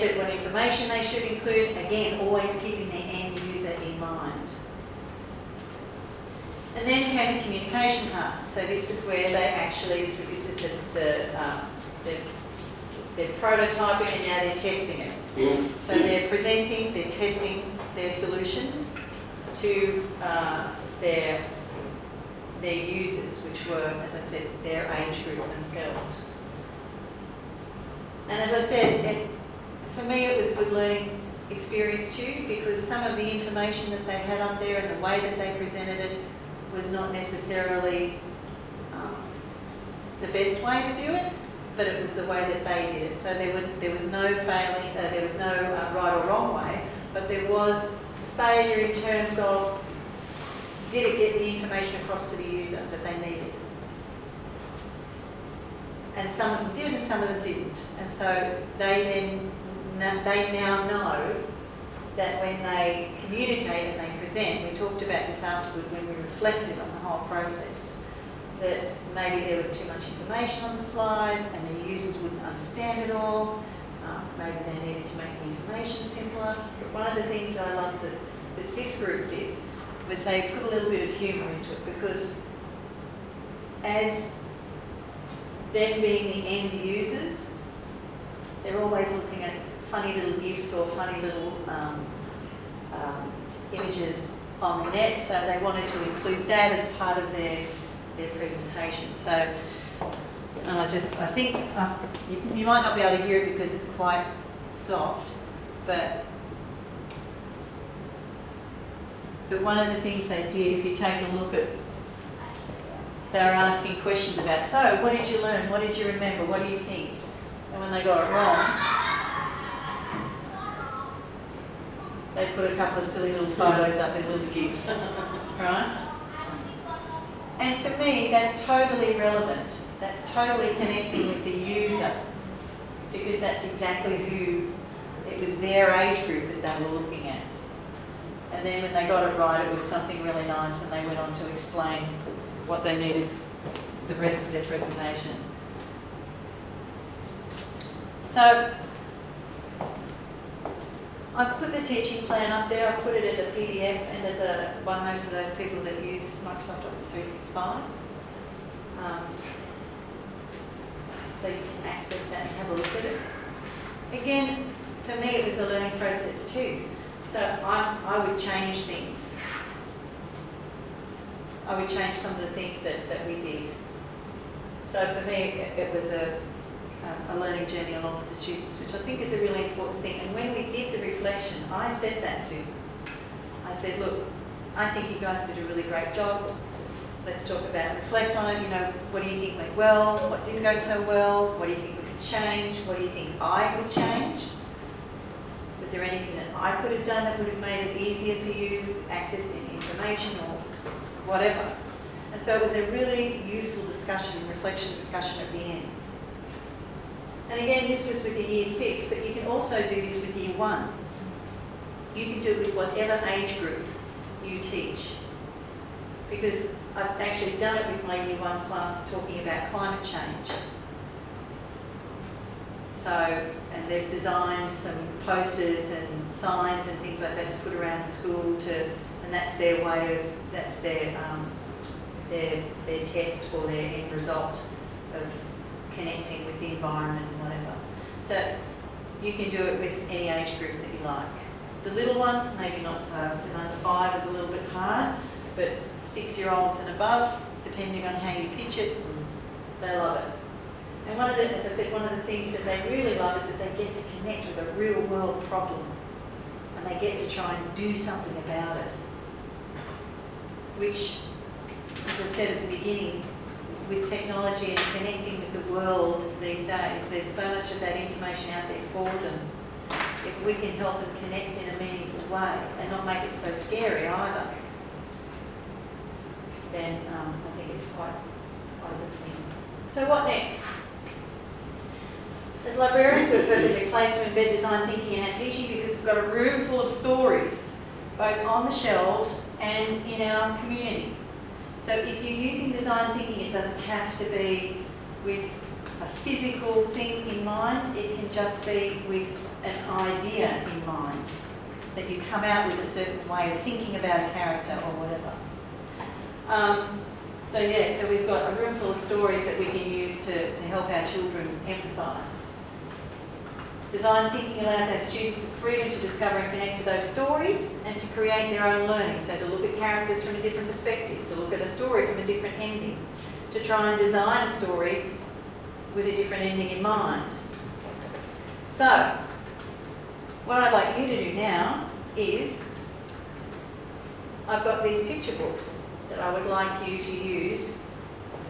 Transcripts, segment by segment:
presented, what information they should include, again, always keeping the end user in mind. And then you have the communication part. So this is where they actually, so this is they're prototyping and now they're testing it. So they're presenting, they're testing their solutions to their users, which were, as I said, their age group themselves. And as I said, for me it was a good learning experience too, because some of the information that they had up there and the way that they presented it was not necessarily the best way to do it, but it was the way that they did it. So there was no failing, there was no right or wrong way, but there was failure in terms of, did it get the information across to the user that they needed? And some of them did and some of them didn't. And so they now know that when they communicate and they present, we talked about this afterward when we reflected on the whole process, that maybe there was too much information on the slides and the users wouldn't understand it all. Maybe they needed to make the information simpler. But one of the things I loved that this group did was they put a little bit of humour into it, because as them being the end users, they're always looking at funny little GIFs or funny little images on the net, so they wanted to include that as part of their presentation. So I think you might not be able to hear it because it's quite soft, but one of the things they did, if you take a look at, they were asking questions about, so what did you learn, what did you remember, what do you think? And when they got it wrong, they put a couple of silly little photos up in little GIFs, right? And for me, that's totally relevant. That's totally connecting with the user, because that's exactly who, it was their age group that they were looking at. And then when they got it right, it was something really nice, and they went on to explain what they needed the rest of their presentation. So I've put the teaching plan up there. I put it as a PDF and as a OneNote for those people that use Microsoft Office 365. So you can access that and have a look at it. Again, for me it was a learning process too. So I would change things. I would change some of the things that we did. So for me it was a learning journey along with the students, which I think is a really important thing. And when we did the reflection, I said that to them. I said, look, I think you guys did a really great job. Let's talk about, reflect on it. You know, what do you think went well? What didn't go so well? What do you think we could change? What do you think I could change? Was there anything that I could have done that would have made it easier for you accessing information or whatever? And so it was a really useful discussion, reflection discussion at the end. And again, this was with the Year 6, but you can also do this with Year 1. You can do it with whatever age group you teach. Because I've actually done it with my Year 1 class talking about climate change. So, and they've designed some posters and signs and things like that to put around the school and that's their way of, that's their test or their end result of connecting with the environment and whatever. So you can do it with any age group that you like. The little ones, maybe not so. And under 5 is a little bit hard, but 6-year-olds and above, depending on how you pitch it, they love it. And one of the, as I said, one of the things that they really love is that they get to connect with a real world problem, and they get to try and do something about it. Which, as I said at the beginning, with technology and connecting with the world these days, there's so much of that information out there for them. If we can help them connect in a meaningful way and not make it so scary either, then I think it's quite a good thing. So what next? As librarians, we're perfectly placed to embed design thinking in our teaching because we've got a room full of stories, both on the shelves and in our community. So if you're using design thinking, it doesn't have to be with a physical thing in mind. It can just be with an idea in mind, that you come out with a certain way of thinking about a character or whatever. So we've got a room full of stories that we can use to help our children empathise. Design thinking allows our students the freedom to discover and connect to those stories and to create their own learning. So to look at characters from a different perspective, to look at a story from a different ending, to try and design a story with a different ending in mind. So, what I'd like you to do now is, I've got these picture books that I would like you to use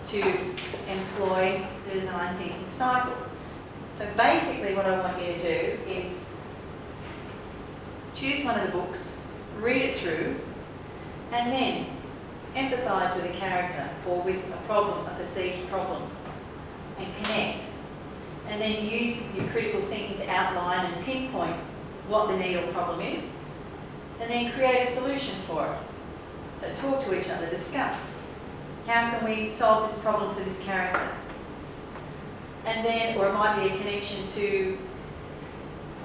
to employ the design thinking cycle. So basically what I want you to do is choose one of the books, read it through, and then empathise with a character or with a problem, a perceived problem, and connect. And then use your critical thinking to outline and pinpoint what the need or problem is, and then create a solution for it. So talk to each other, discuss. How can we solve this problem for this character? And then, or it might be a connection to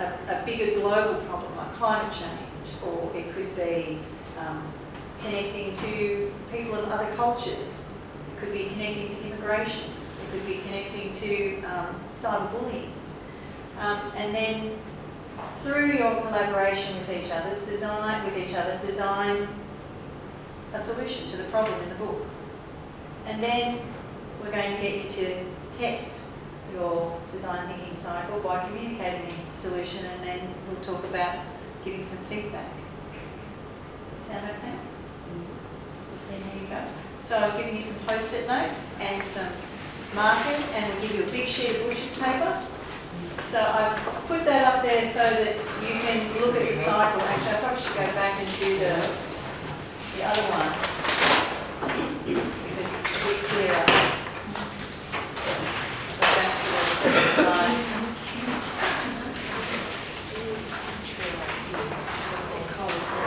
a bigger global problem like climate change, or it could be connecting to people of other cultures. It could be connecting to immigration. It could be connecting to cyberbullying. And then through your collaboration with each other, design a solution to the problem in the book. And then we're going to get you to test your design thinking cycle by communicating the solution, and then we'll talk about giving some feedback. Does that sound okay? We'll see how you go. So I've given you some post-it notes and some markers, and we'll give you a big sheet of bushes paper. So I've put that up there so that you can look at the cycle. Actually, I probably should go back and do the other one, because it's a bit clearer. Go back to the slide.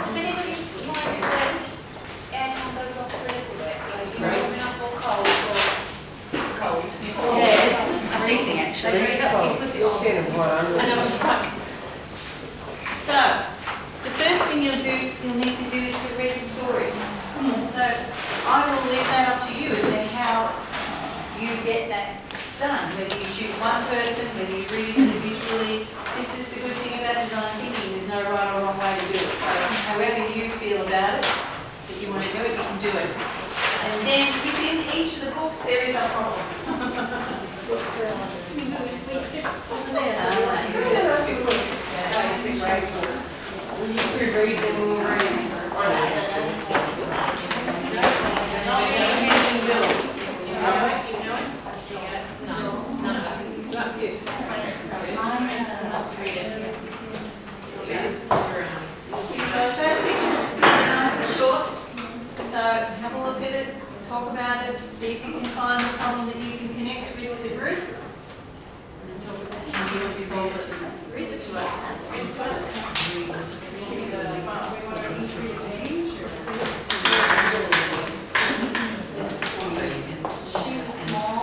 Does anybody mind adding those off the rest of it? Like, you warming up or cold or cold? Yeah, it's freezing actually. I know it's right. So, the first thing you'll need to do is to read the story. So, I will leave that up to you as to how you get that done. Whether you choose one person, whether you read individually. This is the good thing about design thinking. There's no right or wrong way to do it. So, however you feel about it, if you want to do it, you can do it. And then within each of the books, there is a problem. We sit over there. It's a great book. We need to read So that's good. So first picture is nice and short. So have a look at it, talk about it, see if you can find a problem that you can connect with as a group. And then talk about how you can solve it. Read it to us. Read it to us. She was small.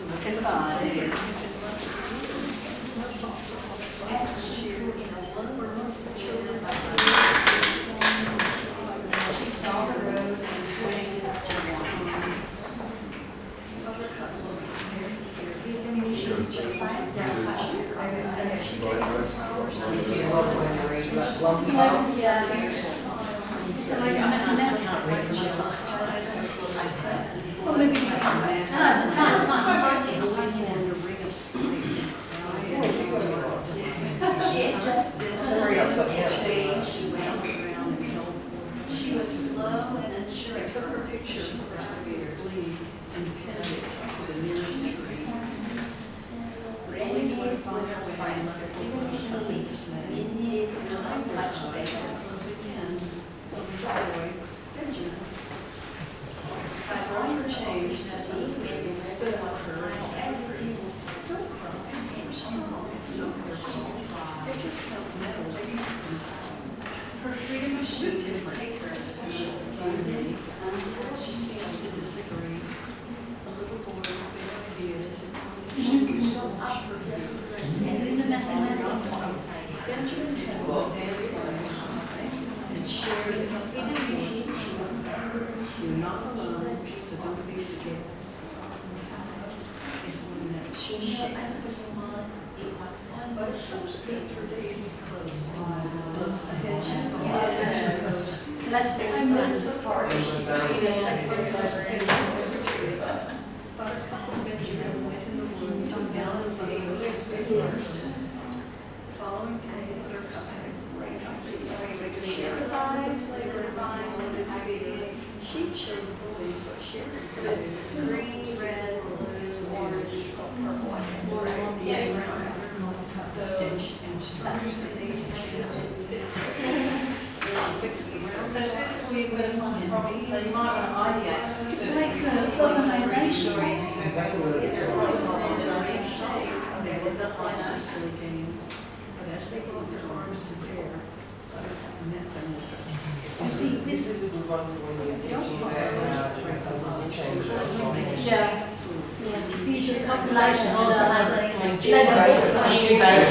Look at the bottom, it is. Saw the road, swing. She was slow and unsure. I took her picture and pinned it to the nearest tree. Always want to find out if I look at the dismay. Close again. By the way, Benjamin. I brought her change to see if stood with her and said, "Don't cry. You're strong. It's not your fault. They just don't know Her freedom of she to take her special abundance. She seems to disagree. A little boy with big ideas and she's so up her And doing the mathematics. Benjamin had one daily life and shared it with others. You're not alone, so don't be scared. Is one that she'll share. But it helps get through Daisy's clothes. Loves the hedges on the hedges. Let's this part. Buttercup and Benjamin went in the woods to balance the rose. Following day, Buttercup had laid out the share lives, labor vine, she showed the boys what sharing. So it's green, red, blue, orange, purple, I guess, right? Yeah. Brown, stitched and stripes and Daisy had to fix it. She fixed the brown. So this is where you're going to find problems, so you might want to ideate. It's like colonisation. Is there a problem there that I need to say? They would up on our silly games, but as they brought their arms to bear, Buttercup met them with her. You see, this is. Yeah. See, the population also has a leather book.